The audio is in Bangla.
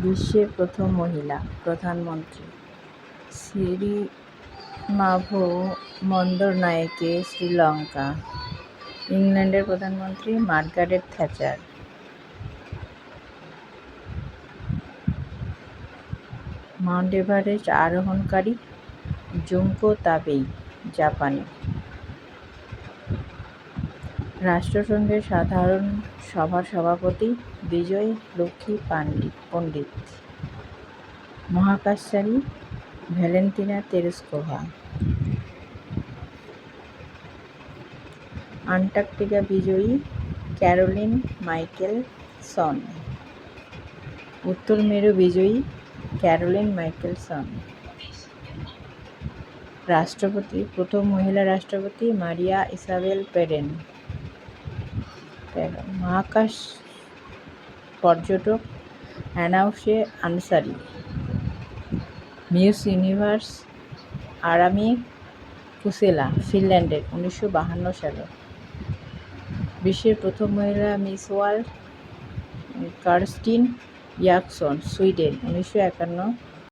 বিশ্বের প্রথম মহিলা প্রধানমন্ত্রী সিরিমাভো বন্দরনায়েকে শ্রীলঙ্কা। ইংল্যান্ডের প্রধানমন্ত্রী মার্গারেট থ্যাচার। মাউন্ট এভারেস্ট আরোহণকারী জুঙ্কো তাবেই, জাপানে। রাষ্ট্রসংঘের সাধারণ সভার সভাপতি বিজয় লক্ষ্মী পণ্ডিত। মহাকাশচারী ভ্যালেন্টিনা তেরেস্কোভা। আন্টার্কটিকা বিজয়ী ক্যারোলিন মাইকেলসন। উত্তর মেরু বিজয়ী ক্যারোলিন মাইকেলসন। রাষ্ট্রপতি প্রথম মহিলা রাষ্ট্রপতি মারিয়া ইসাবেল পেরেন। মহাকাশ পর্যটক অ্যানাউশে আনসারি। মিস ইউনিভার্স আরামি কুসেলা, ফিনল্যান্ডের, 1952 সালে। বিশ্বের প্রথম মহিলা মিস ওয়ার্ল্ড কার্স্টিন ইয়াকসন, সুইডেন, 1951